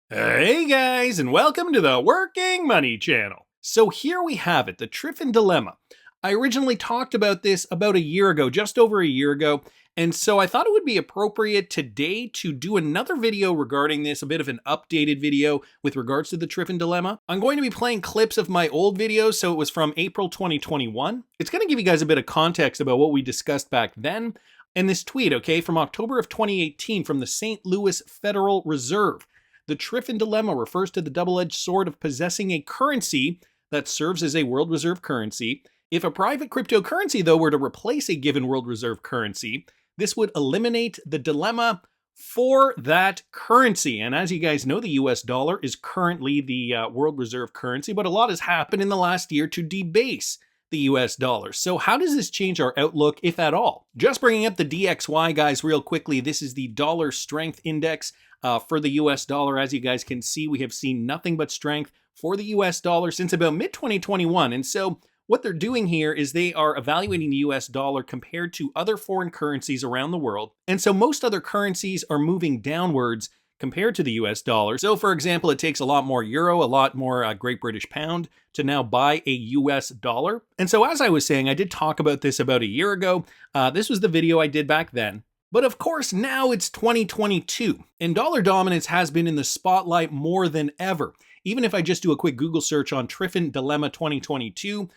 Hey guys, and welcome to the Working Money channel. So here we have it, the Triffin dilemma. I originally talked about this about a year ago, just over a year ago, and so I thought it would be appropriate today to do another video regarding this, a bit of an updated video with regards to the Triffin dilemma. I'm going to be playing clips of my old videos, so it was from April 2021. It's going to give you guys a bit of context about what we discussed back then. And this tweet, okay, from October of 2018 from the St. Louis Federal Reserve. The Triffin dilemma refers to the double-edged sword of possessing a currency that serves as a world reserve currency. If a private cryptocurrency, though, were to replace a given world reserve currency, this would eliminate the dilemma for that currency. And as you guys know, the US dollar is currently the world reserve currency, but a lot has happened in the last year to debase the US dollar. So how does this change our outlook, if at all? Just bringing up the DXY, guys, real quickly. This is the dollar strength index for the US dollar. As you guys can see, we have seen nothing but strength for the US dollar since about mid-2021. And so what they're doing here is they are evaluating the US dollar compared to other foreign currencies around the world. And so most other currencies are moving downwards compared to the US dollar. So for example, it takes a lot more euro, a lot more Great British pound to now buy a US dollar. And so as I was saying, I did talk about this about a year ago. This was the video I did back then. But of course, now it's 2022, and dollar dominance has been in the spotlight more than ever. Even if I just do a quick Google search on Triffin Dilemma 2022,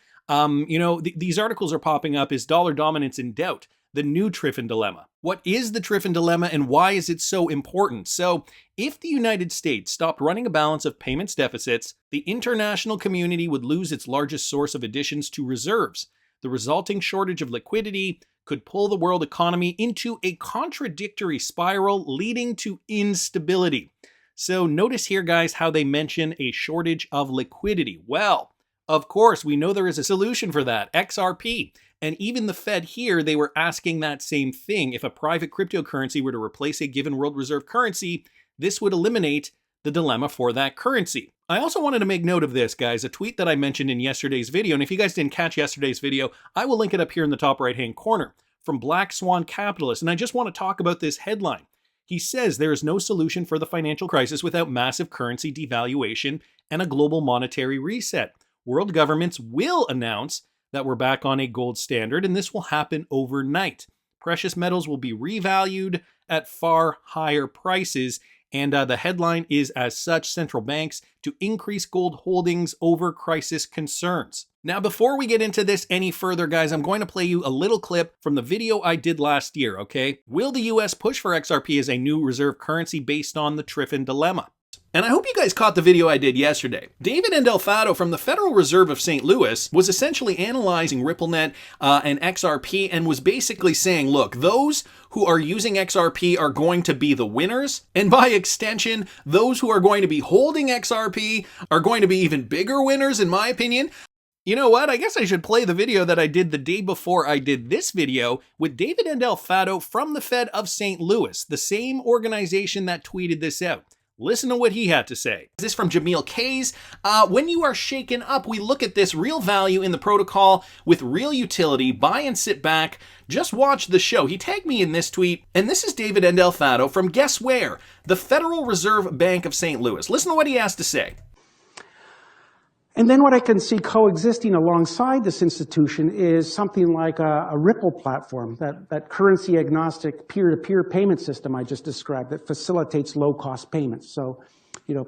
these articles are popping up. Is dollar dominance in doubt? The new Triffin dilemma. What is the Triffin dilemma and why is it so important? So, if the United States stopped running a balance of payments deficits, the international community would lose its largest source of additions to reserves. The resulting shortage of liquidity could pull the world economy into a contradictory spiral, leading to instability. So notice here, guys, how they mention a shortage of liquidity. Well, of course, we know there is a solution for that, XRP. And even the Fed here, they were asking that same thing. If a private cryptocurrency were to replace a given world reserve currency, this would eliminate the dilemma for that currency. I also wanted to make note of this, guys, a tweet that I mentioned in yesterday's video. And if you guys didn't catch yesterday's video, I will link it up here in the top right-hand corner from Black Swan Capitalist. And I just want to talk about this headline. He says there is no solution for the financial crisis without massive currency devaluation and a global monetary reset. World governments will announce that we're back on a gold standard, and this will happen overnight. Precious metals will be revalued at far higher prices. And the headline is, as such, central banks to increase gold holdings over crisis concerns. Now, before we get into this any further, guys, I'm going to play you a little clip from the video I did last year, okay? Will the US push for XRP as a new reserve currency based on the Triffin dilemma? And I hope you guys caught the video I did yesterday. David Endelfato from the Federal Reserve of St. Louis was essentially analyzing RippleNet and XRP and was basically saying, look, those who are using XRP are going to be the winners. And by extension, those who are going to be holding XRP are going to be even bigger winners, in my opinion. You know what? I guess I should play the video that I did the day before I did this video with David Endelfato from the Fed of St. Louis, the same organization that tweeted this out. Listen to what he had to say. This is from Jamil Kays. When you are shaken up, we look at this real value in the protocol with real utility. Buy and sit back. Just watch the show. He tagged me in this tweet. And this is David Endelfato from guess where? The Federal Reserve Bank of St. Louis. Listen to what he has to say. And then what I can see coexisting alongside this institution is something like a Ripple platform, that currency-agnostic peer-to-peer payment system I just described that facilitates low-cost payments. So,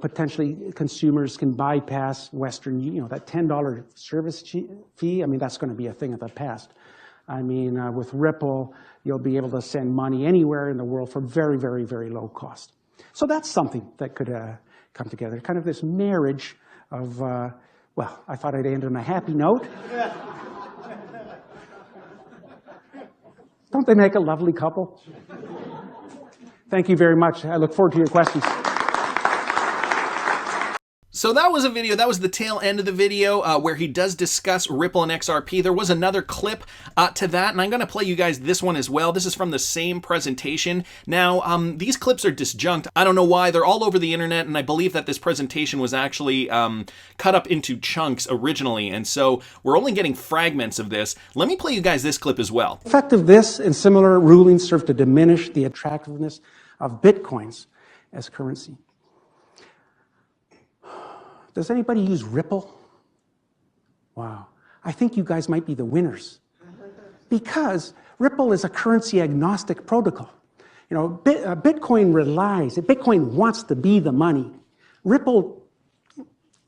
potentially consumers can bypass Western, that $10 service fee. I mean, that's going to be a thing of the past. I mean, with Ripple, you'll be able to send money anywhere in the world for very, very, very low cost. So that's something that could come together, kind of this marriage of well, I thought I'd end on a happy note. Don't they make a lovely couple? Thank you very much. I look forward to your questions. So that was a video, that was the tail end of the video where he does discuss Ripple and XRP. There was another clip to that, and I'm going to play you guys this one as well. This is from the same presentation. Now, these clips are disjunct. I don't know why. They're all over the internet, and I believe that this presentation was actually cut up into chunks originally, and so we're only getting fragments of this. Let me play you guys this clip as well. The effect of this and similar rulings serve to diminish the attractiveness of bitcoins as currency. Does anybody use Ripple? Wow. I think you guys might be the winners. Because Ripple is a currency agnostic protocol. You know, Bitcoin wants to be the money. Ripple,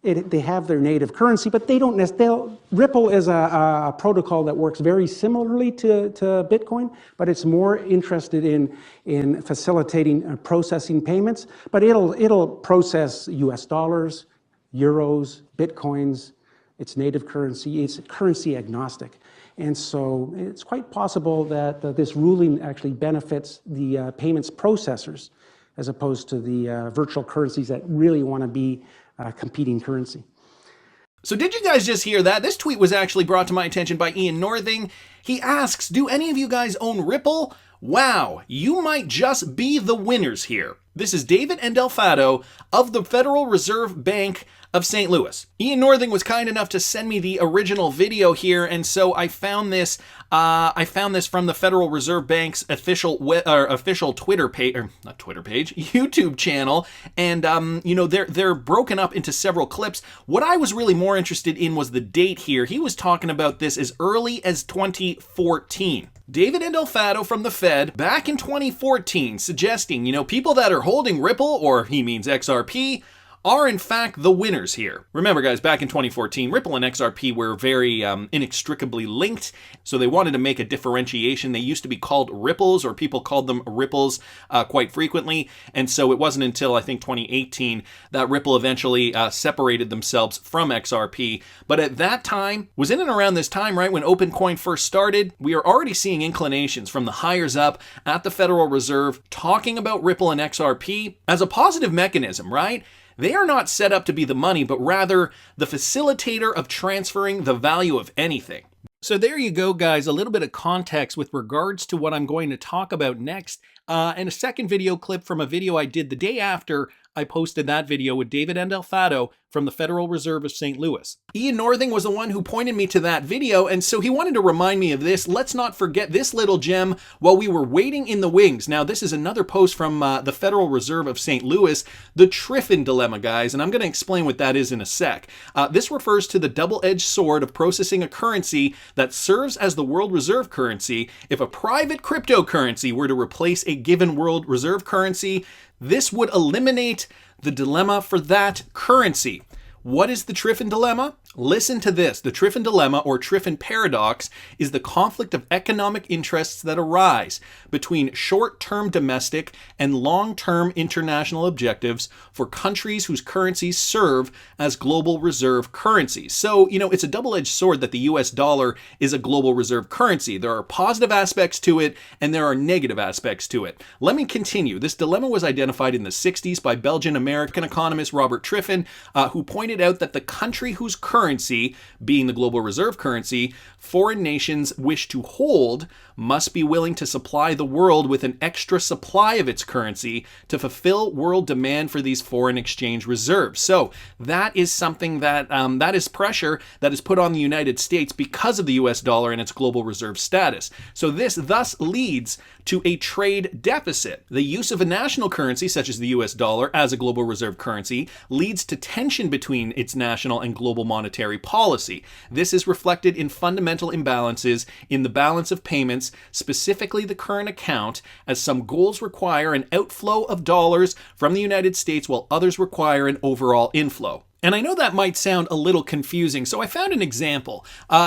they have their native currency, but they don't necessarily. Ripple is a protocol that works very similarly to Bitcoin, but it's more interested in facilitating processing payments. But it'll process US dollars, euros, Bitcoins, its native currency. It's currency agnostic. And so it's quite possible that this ruling actually benefits the payments processors as opposed to the virtual currencies that really want to be competing currency. So did you guys just hear that? This tweet was actually brought to my attention by Ian Northing. He asks, do any of you guys own Ripple? Wow, you might just be the winners here. This is David Endelfado of the Federal Reserve Bank of St. Louis. Ian Northing was kind enough to send me the original video here, and so I found this. From the Federal Reserve Bank's official Twitter page, or not Twitter page, YouTube channel, and they're broken up into several clips. What I was really more interested in was the date here. He was talking about this as early as 2014. David Endelfado from the Fed back in 2014 suggesting, people that are holding Ripple, or he means XRP, are in fact the winners here. Remember guys, back in 2014, Ripple and XRP were very inextricably linked, so they wanted to make a differentiation. They used to be called Ripples, or people called them Ripples quite frequently, and so it wasn't until I think 2018 that Ripple eventually separated themselves from XRP. But at that time, was in and around this time, right, when OpenCoin first started, we are already seeing inclinations from the hires up at the Federal Reserve talking about Ripple and XRP as a positive mechanism, right? They are not set up to be the money, but rather the facilitator of transferring the value of anything. So there you go, guys, a little bit of context with regards to what I'm going to talk about next. And a second video clip from a video I did the day after I posted that video with David Endelfado from the Federal Reserve of St. Louis. Ian Northing was the one who pointed me to that video, and so he wanted to remind me of this. Let's not forget this little gem while we were waiting in the wings. Now, this is another post from the Federal Reserve of St. Louis, the Triffin dilemma, guys, and I'm going to explain what that is in a sec. This refers to the double-edged sword of processing a currency that serves as the world reserve currency. If a private cryptocurrency were to replace a given world reserve currency, this would eliminate the dilemma for that currency. What is the Triffin dilemma? Listen to this. The Triffin dilemma, or Triffin paradox, is the conflict of economic interests that arise between short-term domestic and long-term international objectives for countries whose currencies serve as global reserve currencies. So, it's a double-edged sword that the US dollar is a global reserve currency. There are positive aspects to it, and there are negative aspects to it. Let me continue. This dilemma was identified in the 60s by Belgian-American economist Robert Triffin, who pointed out that the country whose currency, being the global reserve currency, foreign nations wish to hold must be willing to supply the world with an extra supply of its currency to fulfill world demand for these foreign exchange reserves. So that is something that that is pressure that is put on the United States because of the US dollar and its global reserve status. So this thus leads to a trade deficit. The use of a national currency such as the US dollar as a global reserve currency leads to tension between its national and global monetary policy. This is reflected in fundamental imbalances in the balance of payments, specifically the current account, as some goals require an outflow of dollars from the United States while others require an overall inflow. And I know that might sound a little confusing, so I found an example.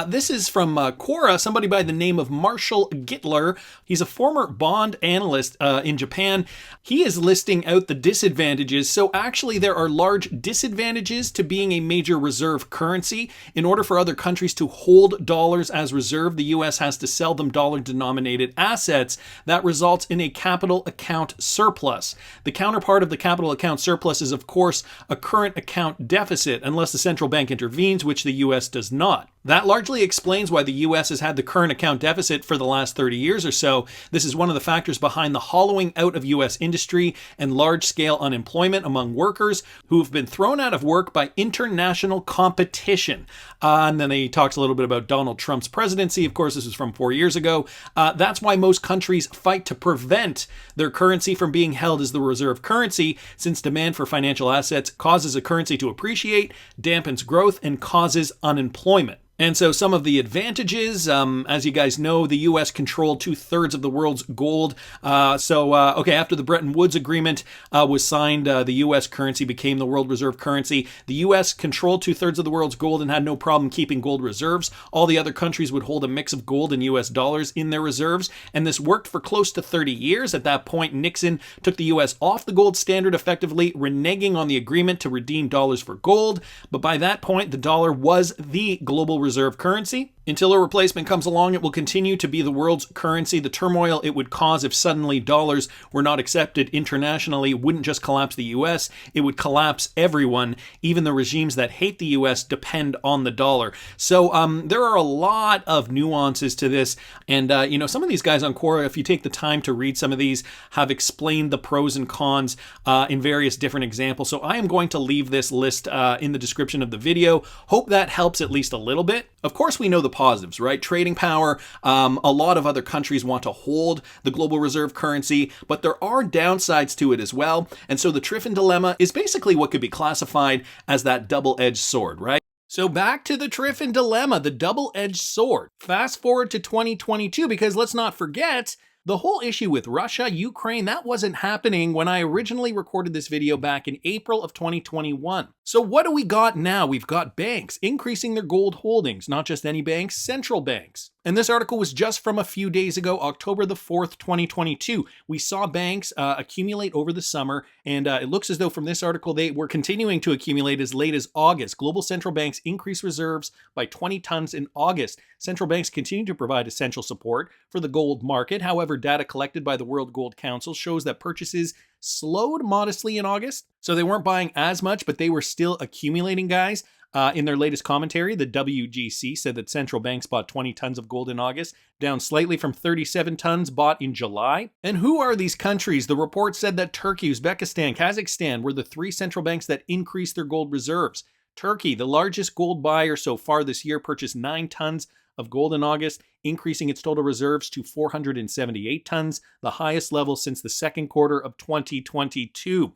This is from Quora, somebody by the name of Marshall Gittler. He's a former bond analyst in Japan. He is listing out the disadvantages. So actually there are large disadvantages to being a major reserve currency. In order for other countries to hold dollars as reserve, the US has to sell them dollar-denominated assets. That results in a capital account surplus. The counterpart of the capital account surplus is, of course, a current account deficit, unless the central bank intervenes, which the US does not. That largely explains why the US has had the current account deficit for the last 30 years or so. This is one of the factors behind the hollowing out of US industry and large-scale unemployment among workers who have been thrown out of work by international competition. And then he talks a little bit about Donald Trump's presidency. Of course, this is from 4 years ago. That's why most countries fight to prevent their currency from being held as the reserve currency, since demand for financial assets causes a currency to appreciate depreciate, dampens growth, and causes unemployment. And so some of the advantages, as you guys know, the U.S. controlled 2/3 of the world's gold. After the Bretton Woods Agreement was signed, the U.S. currency became the world reserve currency. The U.S. controlled 2/3 of the world's gold and had no problem keeping gold reserves. All the other countries would hold a mix of gold and U.S. dollars in their reserves, and this worked for close to 30 years. At that point, Nixon took the U.S. off the gold standard, effectively reneging on the agreement to redeem dollars for gold. But by that point, the dollar was the global reserve currency. Until a replacement comes along, it will continue to be the world's currency. The turmoil it would cause if suddenly dollars were not accepted internationally wouldn't just collapse the US, it would collapse everyone. Even the regimes that hate the US depend on the dollar. So there are a lot of nuances to this. And, some of these guys on Quora, if you take the time to read some of these, have explained the pros and cons in various different examples. So I am going to leave this list in the description of the video. Hope that helps at least a little bit. Of course, we know the positives, right? Trading power. A lot of other countries want to hold the global reserve currency, but there are downsides to it as well. And so the Triffin dilemma is basically what could be classified as that double-edged sword, right? So back to the Triffin dilemma, the double-edged sword. Fast forward to 2022, because let's not forget, the whole issue with Russia, Ukraine, that wasn't happening when I originally recorded this video back in April of 2021. So what do we got now? We've got banks increasing their gold holdings, not just any banks, central banks. And this article was just from a few days ago, October the 4th, 2022. We saw banks accumulate over the summer, and it looks as though from this article they were continuing to accumulate as late as August. Global central banks increased reserves by 20 tons in August. Central banks continue to provide essential support for the gold market. However, data collected by the World Gold Council shows that purchases slowed modestly in August. So they weren't buying as much, but they were still accumulating, guys. In their latest commentary, the WGC said that central banks bought 20 tons of gold in August, down slightly from 37 tons bought in July. And who are these countries? The report said that Turkey, Uzbekistan, Kazakhstan were the three central banks that increased their gold reserves. Turkey, the largest gold buyer so far this year, purchased 9 tons of gold in August, increasing its total reserves to 478 tons, the highest level since the second quarter of 2022.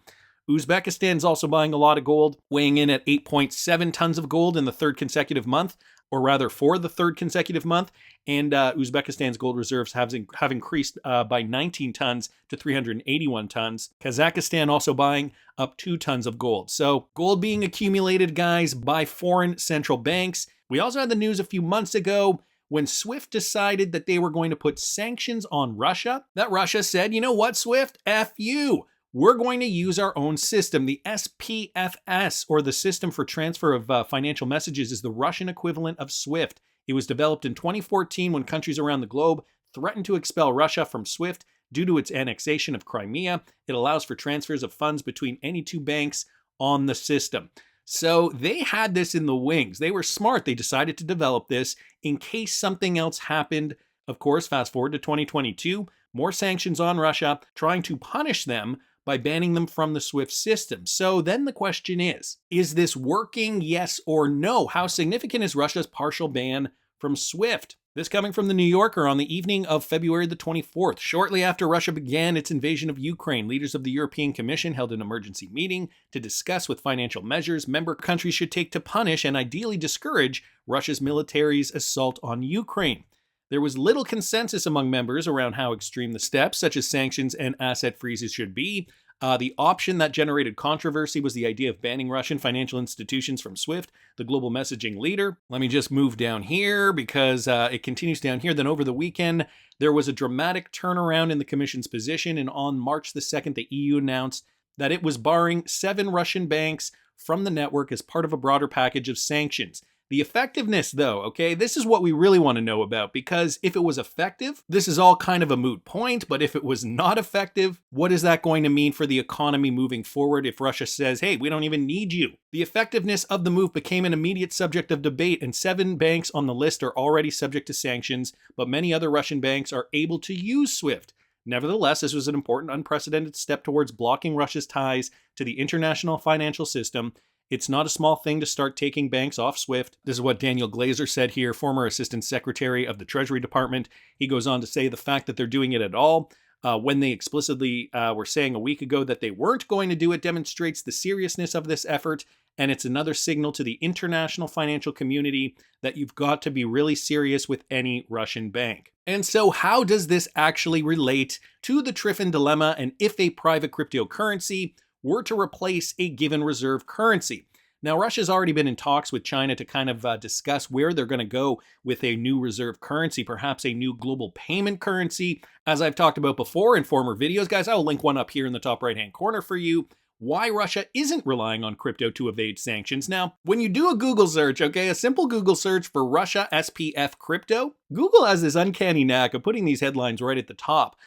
Uzbekistan is also buying a lot of gold, weighing in at 8.7 tons of gold in the third consecutive month, or rather for the third consecutive month. And Uzbekistan's gold reserves have increased by 19 tons to 381 tons. Kazakhstan also buying up 2 tons of gold. So gold being accumulated, guys, by foreign central banks. We also had the news a few months ago when SWIFT decided that they were going to put sanctions on Russia. That Russia said, you know what, SWIFT? F you. We're going to use our own system. The SPFS, or the System for Transfer of Financial Messages, is the Russian equivalent of SWIFT. It was developed in 2014 when countries around the globe threatened to expel Russia from SWIFT due to its annexation of Crimea. It allows for transfers of funds between any two banks on the system. So they had this in the wings. They were smart. They decided to develop this in case something else happened. Of course, fast forward to 2022, more sanctions on Russia, trying to punish them by banning them from the SWIFT system. So then the question is this working, yes or no? How significant is Russia's partial ban from SWIFT? This coming from the New Yorker on the evening of February the 24th. Shortly after Russia began its invasion of Ukraine, leaders of the European Commission held an emergency meeting to discuss what financial measures member countries should take to punish and ideally discourage Russia's military's assault on Ukraine. There was little consensus among members around how extreme the steps, such as sanctions and asset freezes, should be. The option that generated controversy was the idea of banning Russian financial institutions from SWIFT, the global messaging leader. Let me just move down here because it continues down here. Then over the weekend, there was a dramatic turnaround in the Commission's position, and on March the 2nd, the EU announced that it was barring 7 Russian banks from the network as part of a broader package of sanctions. The effectiveness, though, okay, this is what we really want to know about, because if it was effective, this is all kind of a moot point, but if it was not effective, what is that going to mean for the economy moving forward if Russia says, hey, we don't even need you? The effectiveness of the move became an immediate subject of debate, and 7 banks on the list are already subject to sanctions, but many other Russian banks are able to use SWIFT. Nevertheless, this was an important, unprecedented step towards blocking Russia's ties to the international financial system. It's not a small thing to start taking banks off SWIFT. This is what Daniel Glazer said here, former Assistant Secretary of the Treasury Department. He goes on to say the fact that they're doing it at all, when they explicitly were saying a week ago that they weren't going to do it, demonstrates the seriousness of this effort and it's another signal to the international financial community that you've got to be really serious with any Russian bank. And so how does this actually relate to the Triffin dilemma and if a private cryptocurrency were to replace a given reserve currency? Now, Russia's already been in talks with China to kind of discuss where they're going to go with a new reserve currency, perhaps a new global payment currency. As I've talked about before in former videos, guys, I'll link one up here in the top right-hand corner for you. Why Russia isn't relying on crypto to evade sanctions. Now, when you do a Google search, okay, a simple Google search for Russia SPF crypto, Google has this uncanny knack of putting these headlines right at the top,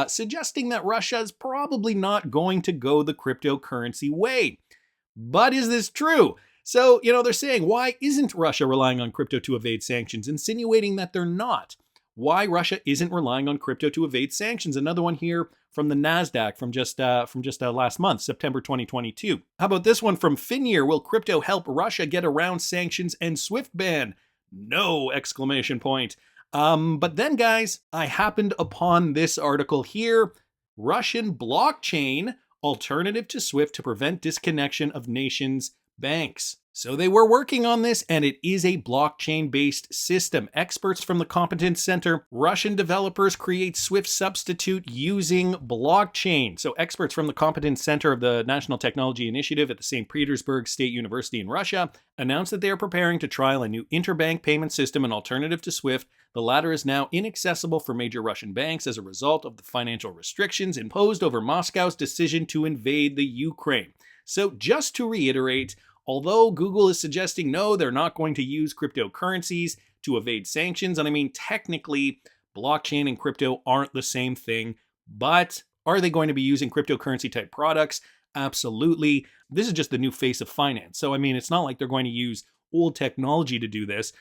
suggesting that Russia is probably not going to go the cryptocurrency way. But is this true? So, they're saying, why isn't Russia relying on crypto to evade sanctions, insinuating that they're not? Why Russia isn't relying on crypto to evade sanctions? Another one here from the NASDAQ from just last month, September 2022. How about this one from Finyear? Will crypto help Russia get around sanctions and SWIFT ban? No! Exclamation point. But then, guys, I happened upon this article here. Russian blockchain alternative to SWIFT to prevent disconnection of nations' banks. So they were working on this, and it is a blockchain-based system. Experts from the Competence Center, Russian developers create SWIFT substitute using blockchain. So experts from the Competence Center of the National Technology Initiative at the St. Petersburg State University in Russia announced that they are preparing to trial a new interbank payment system, an alternative to SWIFT. The latter is now inaccessible for major Russian banks as a result of the financial restrictions imposed over Moscow's decision to invade the Ukraine. So just to reiterate, although Google is suggesting no, they're not going to use cryptocurrencies to evade sanctions, and I mean, technically, blockchain and crypto aren't the same thing, but are they going to be using cryptocurrency type products? Absolutely. This is just the new face of finance. So, I mean, it's not like they're going to use old technology to do this.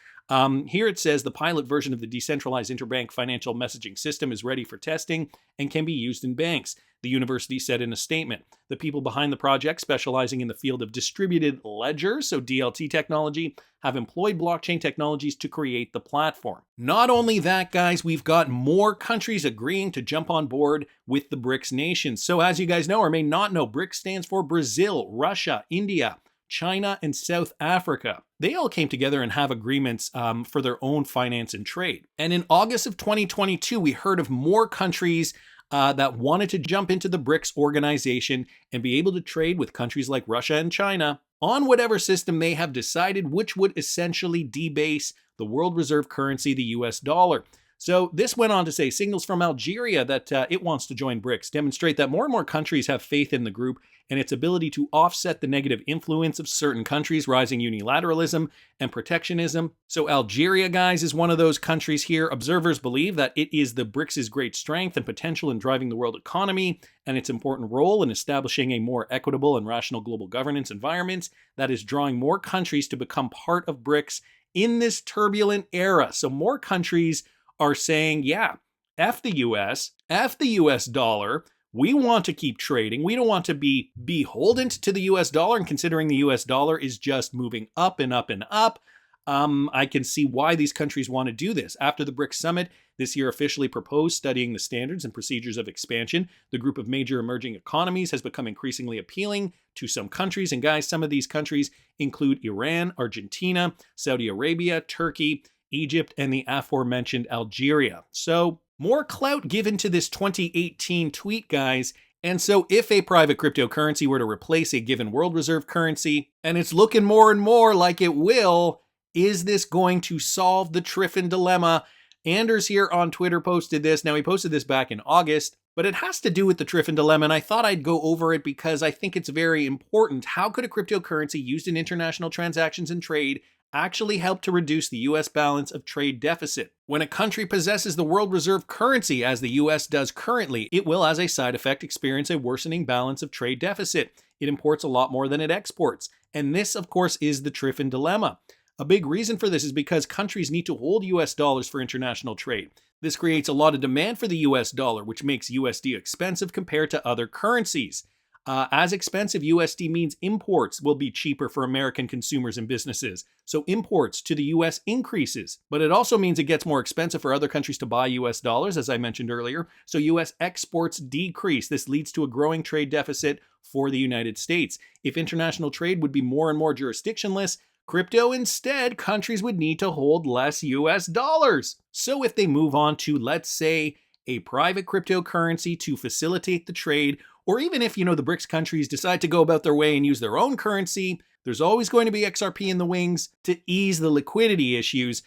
Here it says the pilot version of the decentralized interbank financial messaging system is ready for testing and can be used in banks, the university said in a statement. The people behind the project, specializing in the field of distributed ledgers, so DLT technology, have employed blockchain technologies to create the platform. Not only that, guys, we've got more countries agreeing to jump on board with the BRICS nations. So as you guys know or may not know, BRICS stands for Brazil, Russia, India, China, and South Africa. They all came together and have agreements for their own finance and trade. And in August of 2022, we heard of more countries that wanted to jump into the BRICS organization and be able to trade with countries like Russia and China on whatever system they have decided, which would essentially debase the world reserve currency, the US dollar. So this went on to say signals from Algeria that it wants to join BRICS demonstrate that more and more countries have faith in the group and its ability to offset the negative influence of certain countries' rising unilateralism and protectionism. So Algeria, guys, is one of those countries here. Observers believe that it is the BRICS' great strength and potential in driving the world economy and its important role in establishing a more equitable and rational global governance environment that is drawing more countries to become part of BRICS in this turbulent era. So more countries are saying, yeah, F the US, F the US dollar. We want to keep trading. We don't want to be beholden to the US dollar, and considering the US dollar is just moving up and up and up, I can see why these countries want to do this. After the BRICS summit this year officially proposed studying the standards and procedures of expansion, the group of major emerging economies has become increasingly appealing to some countries. And guys, some of these countries include Iran, Argentina, Saudi Arabia, Turkey, Egypt, and the aforementioned Algeria. So more clout given to this 2018 tweet, guys. And so if a private cryptocurrency were to replace a given world reserve currency, and it's looking more and more like it will, is this going to solve the Triffin dilemma? Anders here on Twitter posted this. Now, he posted this back in August, but it has to do with the Triffin dilemma, and I thought I'd go over it because I think it's very important. How could a cryptocurrency used in international transactions and trade actually help to reduce the U.S. balance of trade deficit? When a country possesses the world reserve currency, as the U.S. does currently, it will, as a side effect, experience a worsening balance of trade deficit. It imports a lot more than it exports. And this, of course, is the Triffin dilemma. A big reason for this is because countries need to hold U.S. dollars for international trade. This creates a lot of demand for the U.S. dollar, which makes USD expensive compared to other currencies. As expensive USD means imports will be cheaper for American consumers and businesses. So imports to the US increases, but it also means it gets more expensive for other countries to buy US dollars, as I mentioned earlier. So US exports decrease. This leads to a growing trade deficit for the United States. If international trade would be more and more jurisdictionless, crypto instead, countries would need to hold less US dollars. So if they move on to, let's say, a private cryptocurrency to facilitate the trade, or even if, the BRICS countries decide to go about their way and use their own currency, there's always going to be XRP in the wings to ease the liquidity issues.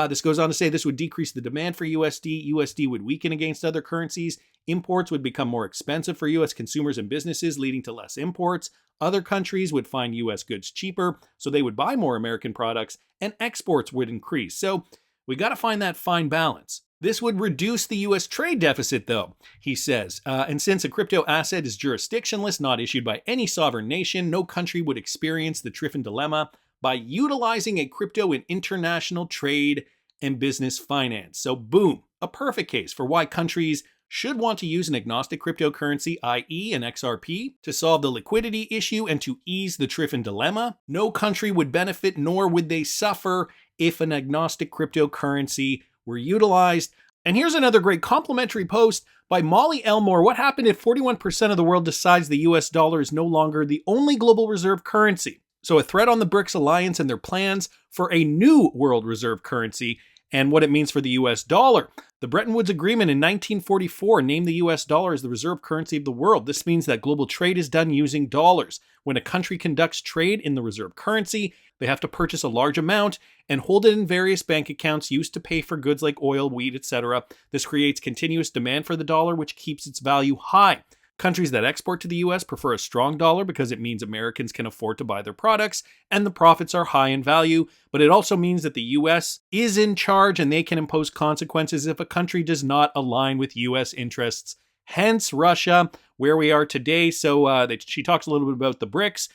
This goes on to say this would decrease the demand for USD. USD would weaken against other currencies. Imports would become more expensive for US consumers and businesses, leading to less imports. Other countries would find US goods cheaper, so they would buy more American products, and exports would increase. So we got to find that fine balance. This would reduce the US trade deficit, though, he says. And since a crypto asset is jurisdictionless, not issued by any sovereign nation, no country would experience the Triffin dilemma by utilizing a crypto in international trade and business finance. So boom, a perfect case for why countries should want to use an agnostic cryptocurrency, i.e. an XRP, to solve the liquidity issue and to ease the Triffin dilemma. No country would benefit, nor would they suffer if an agnostic cryptocurrency were utilized. And here's another great complimentary post by Molly Elmore. What happened if 41% of the world decides the US dollar is no longer the only global reserve currency? So a thread on the BRICS alliance and their plans for a new world reserve currency and what it means for the US dollar. The Bretton Woods Agreement in 1944 named the US dollar as the reserve currency of the world. This means that global trade is done using dollars. When a country conducts trade in the reserve currency, they have to purchase a large amount and hold it in various bank accounts used to pay for goods like oil, wheat, etc. This creates continuous demand for the dollar, which keeps its value high. Countries that export to the US prefer a strong dollar because it means Americans can afford to buy their products and the profits are high in value, but it also means that the US is in charge and they can impose consequences if a country does not align with US interests. Hence Russia, where we are today. So she talks a little bit about the BRICS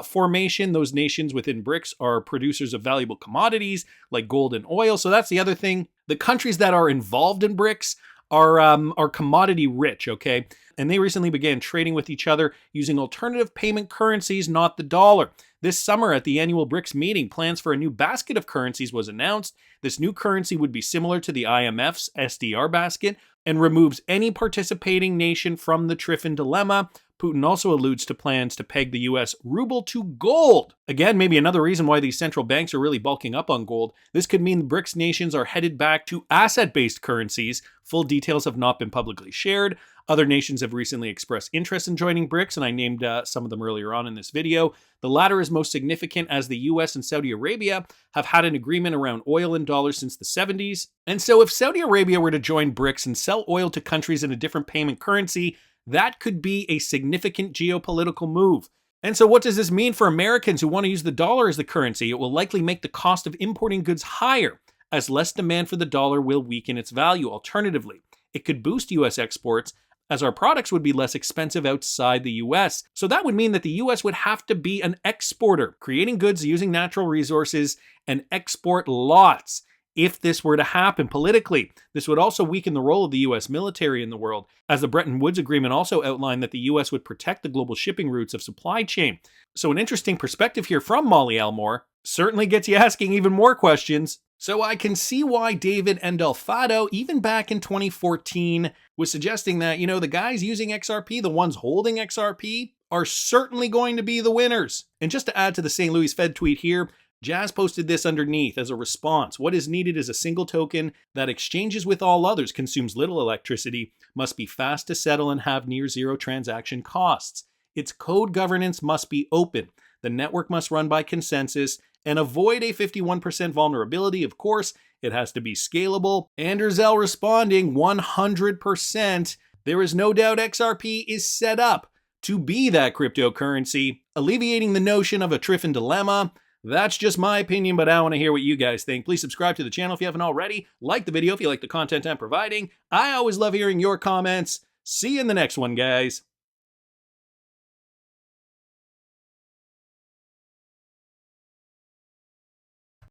formation. Those nations within BRICS are producers of valuable commodities like gold and oil. So that's the other thing. The countries that are involved in BRICS are commodity rich, okay? And they recently began trading with each other using alternative payment currencies, not the dollar. This summer at the annual BRICS meeting, plans for a new basket of currencies was announced. This new currency would be similar to the IMF's SDR basket and removes any participating nation from the Triffin dilemma. Putin also alludes to plans to peg the US ruble to gold. Again, maybe another reason why these central banks are really bulking up on gold. This could mean the BRICS nations are headed back to asset-based currencies. Full details have not been publicly shared. Other nations have recently expressed interest in joining BRICS, and I named some of them earlier on in this video. The latter is most significant as the US and Saudi Arabia have had an agreement around oil and dollars since the 70s. And so if Saudi Arabia were to join BRICS and sell oil to countries in a different payment currency, that could be a significant geopolitical move. And so what does this mean for Americans who want to use the dollar as the currency? It will likely make the cost of importing goods higher, as less demand for the dollar will weaken its value. Alternatively, it could boost US exports, as our products would be less expensive outside the US. So that would mean that the US would have to be an exporter, creating goods using natural resources and export lots. If this were to happen politically, this would also weaken the role of the US military in the world, as the Bretton Woods Agreement also outlined that the US would protect the global shipping routes of supply chain. So an interesting perspective here from Molly Elmore certainly gets you asking even more questions. So I can see why David Endolfado, even back in 2014, was suggesting that, the guys using XRP, the ones holding XRP, are certainly going to be the winners. And just to add to the St. Louis Fed tweet here, Jazz posted this underneath as a response. What is needed is a single token that exchanges with all others, consumes little electricity, must be fast to settle and have near zero transaction costs. Its code governance must be open. The network must run by consensus and avoid a 51% vulnerability. Of course, it has to be scalable. Anderzel responding 100%. There is no doubt XRP is set up to be that cryptocurrency, alleviating the notion of a Triffin dilemma. That's just my opinion, but I want to hear what you guys think. Please subscribe to the channel if you haven't already. Like the video if you like the content I'm providing. I always love hearing your comments. See you in the next one, guys.